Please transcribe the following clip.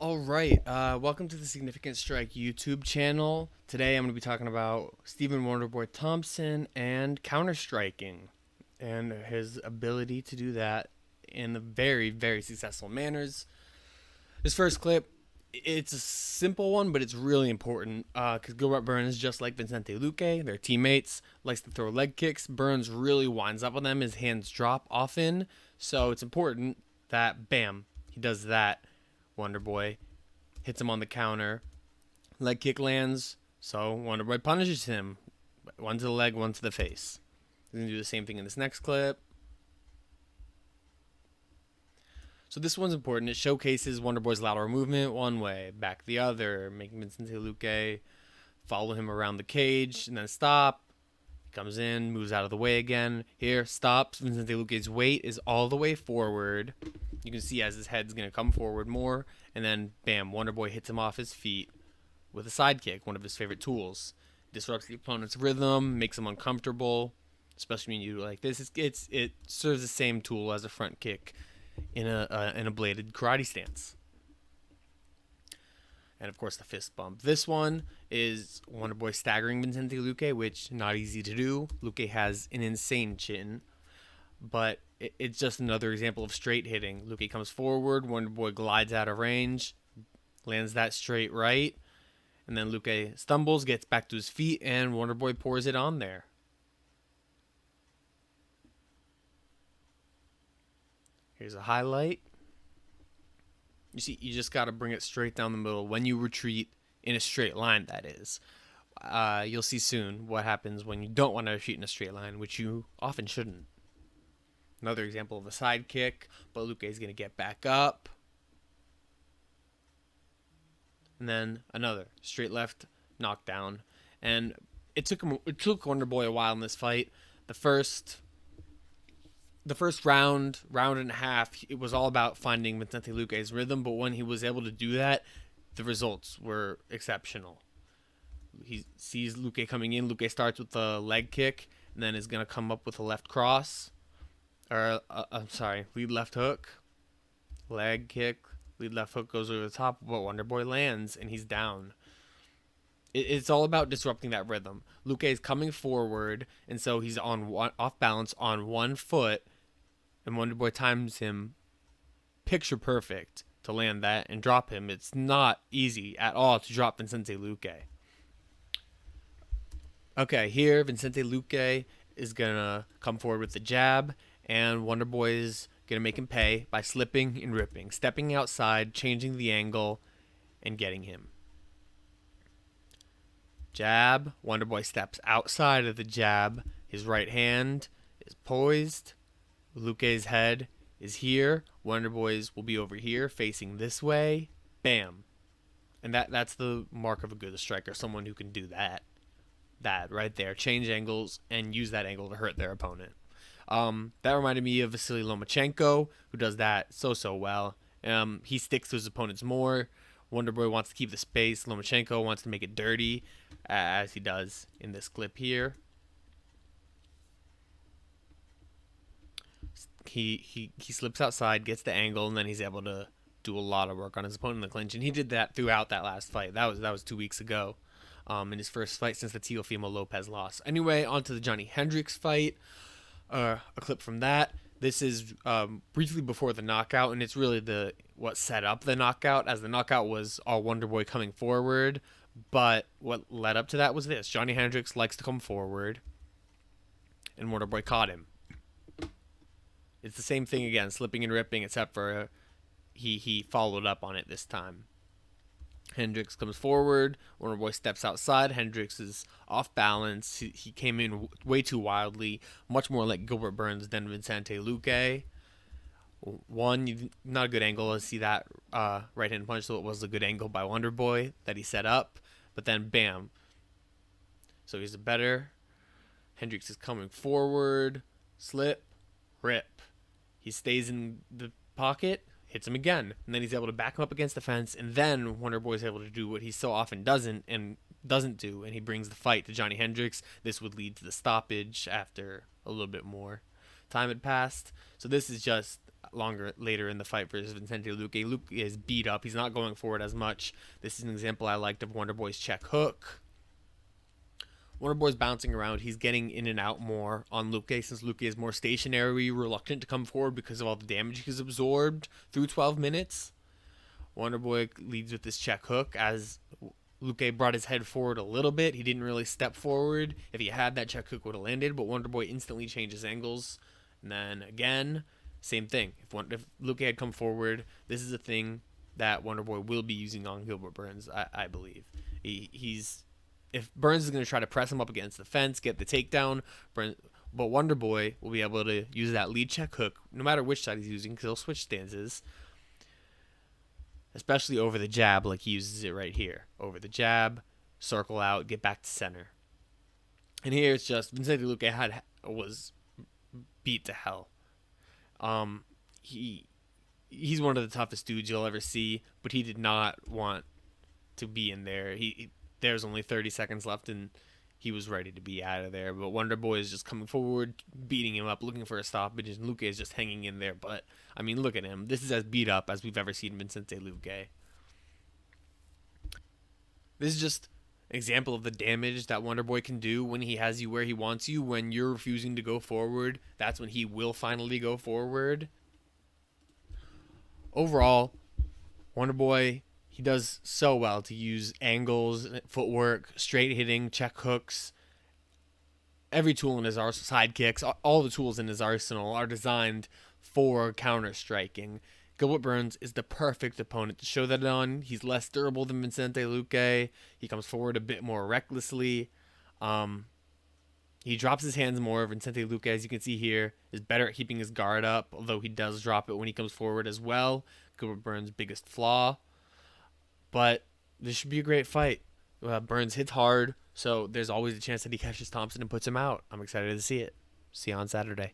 All right, welcome to the Significant Strike YouTube channel. Today I'm going to be talking about Stephen Wonderboy Thompson and counter-striking and his ability to do that in very, very successful manners. This first clip, it's a simple one, but it's really important because Gilbert Burns, just like Vicente Luque, their teammates, likes to throw leg kicks. Burns really winds up on them. His hands drop often, so it's important that, bam, he does that. Wonderboy hits him on the counter. Leg kick lands, so Wonderboy punishes him. One to the leg, one to the face. He's going to do the same thing in this next clip. So this one's important. It showcases Wonderboy's lateral movement one way, back the other, making Vicente Luque follow him around the cage and then stop. Comes in, moves out of the way again. Here, stops. Vicente Luque's weight is all the way forward. You can see as his head's going to come forward more. And then, bam, Wonderboy hits him off his feet with a side kick, one of his favorite tools. Disrupts the opponent's rhythm, makes him uncomfortable, especially when you do it like this. It serves the same tool as a front kick in a bladed karate stance. And of course the fist bump. This one is Wonderboy staggering Vicente Luque, which not easy to do. Luque has an insane chin, but it's just another example of straight hitting. Luque comes forward, Wonderboy glides out of range, lands that straight right, and then Luque stumbles, gets back to his feet, and Wonderboy pours it on there. Here's a highlight. You see, you just got to bring it straight down the middle when you retreat in a straight line, that is. You'll see soon what happens when you don't want to retreat in a straight line, which you often shouldn't. Another example of a side kick, but Luque is going to get back up. And then another straight left knockdown. And it took Wonderboy a while in this fight. The first round and a half, it was all about finding Vicente Luque's rhythm, but when he was able to do that, the results were exceptional. He sees Luque coming in. Luque starts with a leg kick, and then is going to come up with a left cross. Lead left hook. Leg kick. Lead left hook goes over the top, but Wonderboy lands, and he's down. It's all about disrupting that rhythm. Luque is coming forward, and so he's off balance on one foot, and Wonderboy times him picture perfect to land that and drop him. It's not easy at all to drop Vicente Luque. Okay, here Vicente Luque is going to come forward with the jab, and Wonderboy is going to make him pay by slipping and ripping, stepping outside, changing the angle, and getting him. Jab, Wonderboy steps outside of the jab. His right hand is poised. Luque's head is here. Wonderboy's will be over here, facing this way. Bam. And that's the mark of a good striker, someone who can do that. That right there. Change angles and use that angle to hurt their opponent. That reminded me of Vasily Lomachenko, who does that so well. He sticks to his opponents more. Wonderboy wants to keep the space. Lomachenko wants to make it dirty, as he does in this clip here. He slips outside, gets the angle, and then he's able to do a lot of work on his opponent in the clinch. And he did that throughout that last fight. That was 2 weeks ago, in his first fight since the Teofimo Lopez loss. Anyway, on to the Johnny Hendricks fight. A clip from that. This is briefly before the knockout, and it's really what set up the knockout, as the knockout was all Wonderboy coming forward. But what led up to that was this. Johnny Hendricks likes to come forward, and Wonderboy caught him. It's the same thing again, slipping and ripping, except for he followed up on it this time. Hendricks comes forward. Wonderboy steps outside. Hendricks is off balance. He came in way too wildly, much more like Gilbert Burns than Vicente Luque. One, not a good angle to see that right-hand punch, so it was a good angle by Wonderboy that he set up. But then, bam. So he's better. Hendricks is coming forward. Slip. Rip. He stays in the pocket. Hits him again, and then he's able to back him up against the fence, and then Wonderboy's able to do what he so often doesn't do, and he brings the fight to Johnny Hendricks. This would lead to the stoppage after a little bit more time had passed. So this is just longer later in the fight versus Vicente Luque. Luque is beat up. He's not going forward as much. This is an example I liked of Wonderboy's check hook. Wonderboy's bouncing around. He's getting in and out more on Luque since Luque is more stationary, reluctant to come forward because of all the damage he's absorbed through 12 minutes. Wonderboy leads with this check hook as Luque brought his head forward a little bit. He didn't really step forward. If he had, that check hook would have landed, but Wonderboy instantly changes angles. And then again, same thing. If Luque had come forward, this is a thing that Wonderboy will be using on Gilbert Burns, I believe. He's if Burns is going to try to press him up against the fence, get the takedown, but Wonderboy will be able to use that lead check hook no matter which side he's using because he'll switch stances, especially over the jab like he uses it right here. Over the jab, circle out, get back to center. And here it's just Vicente Luque was beat to hell. He's one of the toughest dudes you'll ever see, but he did not want to be in there. There's only 30 seconds left, and he was ready to be out of there. But Wonderboy is just coming forward, beating him up, looking for a stoppage, and Luque is just hanging in there. But, I mean, look at him. This is as beat up as we've ever seen Vicente Luque. This is just an example of the damage that Wonderboy can do when he has you where he wants you. When you're refusing to go forward, that's when he will finally go forward. Overall, Wonderboy, he does so well to use angles, footwork, straight hitting, check hooks. Every tool in his arsenal, side kicks, all the tools in his arsenal are designed for counter striking. Gilbert Burns is the perfect opponent to show that on. He's less durable than Vicente Luque. He comes forward a bit more recklessly. He drops his hands more. Vicente Luque, as you can see here, is better at keeping his guard up, although he does drop it when he comes forward as well. Gilbert Burns' biggest flaw. But this should be a great fight. Burns hits hard, so there's always a chance that he catches Thompson and puts him out. I'm excited to see it. See you on Saturday.